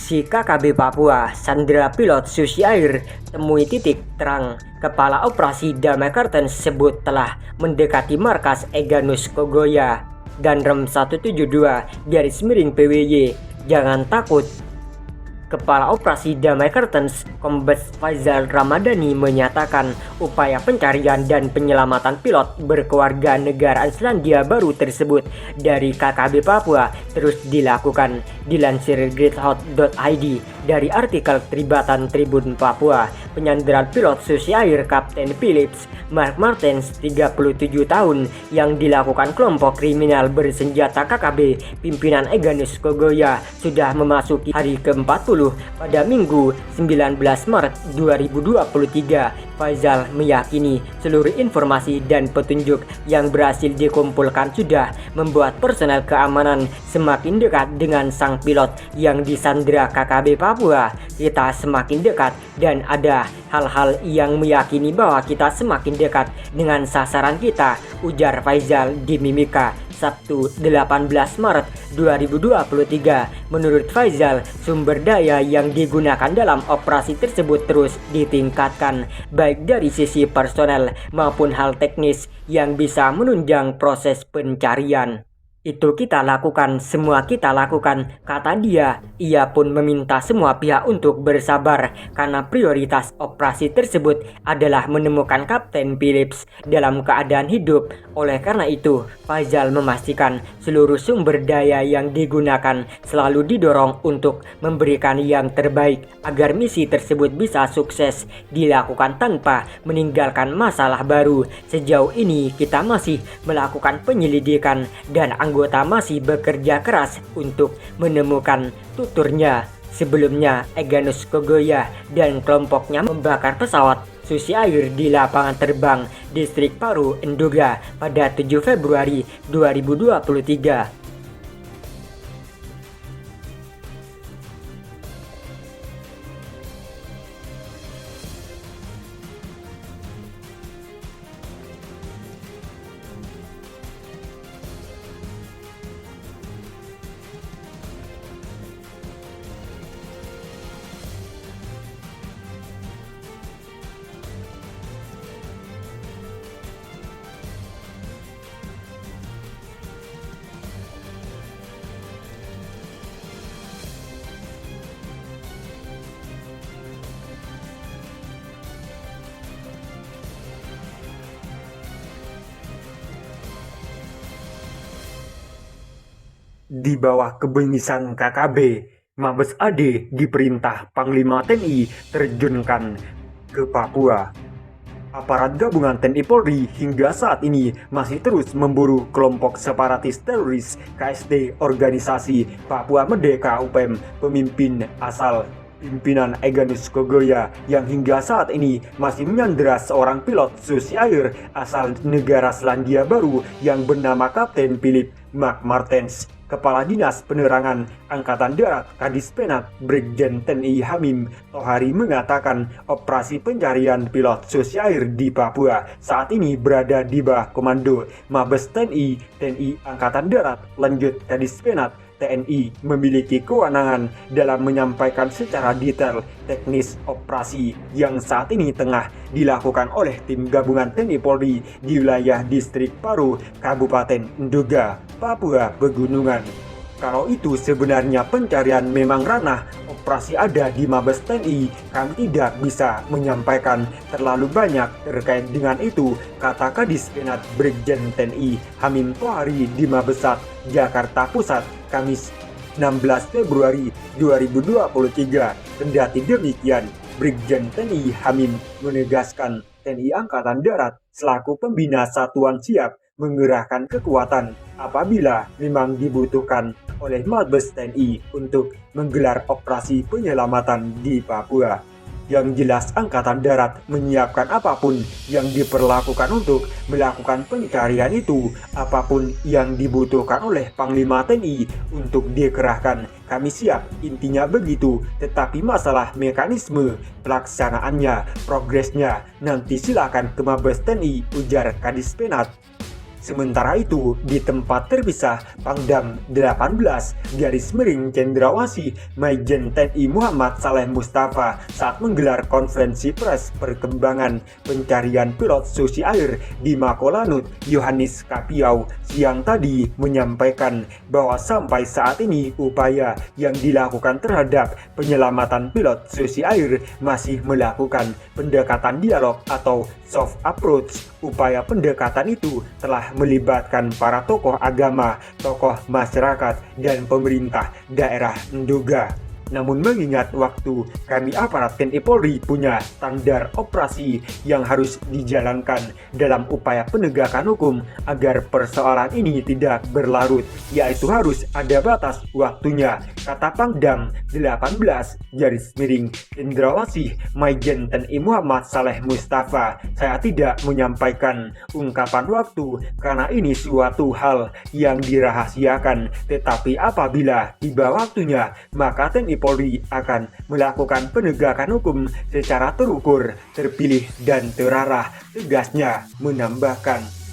Si KKB Papua, Sandra Pilot Susi Air, temui titik terang. Kepala Operasi Damai Kartens sebut telah mendekati markas Egyanus Kogoya. Dan Rem 172-PWY, jangan takut. Kepala Operasi Damai Kartens, Kombes Faizal Ramadhani menyatakan upaya pencarian dan penyelamatan pilot berkewarga negaraan Selandia Baru tersebut dari KKB Papua terus dilakukan. Dilansir greathot.id dari artikel Tribatan Tribun Papua, penyanderaan pilot Susi Air Kapten Philips Mark Martens 37 tahun yang dilakukan kelompok kriminal bersenjata KKB pimpinan Egyanus Kogoya sudah memasuki hari ke-40 pada Minggu 19 Maret 2023. Faizal meyakini seluruh informasi dan petunjuk yang berhasil dikumpulkan sudah membuat personel keamanan semakin dekat dengan sang pilot yang disandra KKB Papua. Kita semakin dekat dan ada hal-hal yang meyakini bahwa kita semakin dekat dengan sasaran kita, ujar Faizal di Mimika Sabtu 18 Maret 2023. Menurut Faizal, sumber daya yang digunakan dalam operasi tersebut terus ditingkatkan, baik dari sisi personel maupun hal teknis yang bisa menunjang proses pencarian. Itu kita lakukan, semua kita lakukan, kata dia. Ia pun meminta semua pihak untuk bersabar karena prioritas operasi tersebut adalah menemukan Kapten Philips dalam keadaan hidup. Oleh karena itu, Faizal memastikan seluruh sumber daya yang digunakan selalu didorong untuk memberikan yang terbaik agar misi tersebut bisa sukses dilakukan tanpa meninggalkan masalah baru. Sejauh ini kita masih melakukan penyelidikan dan anggota masih bekerja keras untuk menemukan tuturnya. Sebelumnya, Egyanus Kogoya dan kelompoknya membakar pesawat Susi Air di lapangan terbang distrik Paru, Nduga pada 7 Februari 2023. Di bawah kebenisan KKB, Mabes AD diperintah Panglima TNI terjunkan ke Papua. Aparat gabungan TNI Polri hingga saat ini masih terus memburu kelompok separatis teroris KST Organisasi Papua Merdeka UPM pemimpin asal pimpinan Egyanus Kogoya yang hingga saat ini masih menyandera seorang pilot Susi Air asal negara Selandia Baru yang bernama Kapten Philip Mark Martens. Kepala Dinas Penerangan Angkatan Darat Kadis Penat Brigjen TNI Hamim Tohari mengatakan operasi pencarian pilot Susi Air di Papua saat ini berada di bawah komando Mabes TNI Angkatan Darat. Lanjut Kadis Penat, TNI memiliki kewenangan dalam menyampaikan secara detail teknis operasi yang saat ini tengah dilakukan oleh tim gabungan TNI Polri di wilayah distrik Paru, Kabupaten Nduga, Papua Pegunungan. Kalau itu sebenarnya pencarian memang ranah operasi ada di Mabes TNI, kami tidak bisa menyampaikan terlalu banyak terkait dengan itu, kata Kadis Penat Brigjen TNI Hamim Tohari di Mabesat, Jakarta Pusat, Kamis 16 Februari 2023. Kendati demikian, Brigjen TNI Hamim menegaskan TNI Angkatan Darat selaku pembina satuan siap mengerahkan kekuatan apabila memang dibutuhkan oleh Mabes TNI untuk menggelar operasi penyelamatan di Papua. Yang jelas Angkatan Darat menyiapkan apapun yang diperlakukan untuk melakukan pencarian itu, apapun yang dibutuhkan oleh Panglima TNI untuk dikerahkan, kami siap, intinya begitu. Tetapi masalah mekanisme pelaksanaannya, progresnya, nanti silakan ke Mabes TNI, ujar Kadis Penat. Sementara itu, di tempat terpisah, Pangdam 18 garis miring Cendrawasih Majen TNI Muhammad Saleh Mustafa saat menggelar konferensi pers perkembangan pencarian pilot Susi Air di Makolanut Yohanes Kapiau siang tadi menyampaikan bahwa sampai saat ini upaya yang dilakukan terhadap penyelamatan pilot Susi Air masih melakukan pendekatan dialog atau soft approach. Upaya pendekatan itu telah melibatkan para tokoh agama, tokoh masyarakat, dan pemerintah daerah Nduga. Namun mengingat waktu, kami aparat TNI Polri punya standar operasi yang harus dijalankan dalam upaya penegakan hukum agar persoalan ini tidak berlarut, yaitu harus ada batas waktunya, kata Pangdam 18 garis miring Cendrawasih Majen TNI Muhammad Saleh Mustafa. Saya tidak menyampaikan ungkapan waktu karena ini suatu hal yang dirahasiakan, tetapi apabila tiba waktunya, maka TNI Polri akan melakukan penegakan hukum secara terukur, terpilih, dan terarah, tegasnya menambahkan.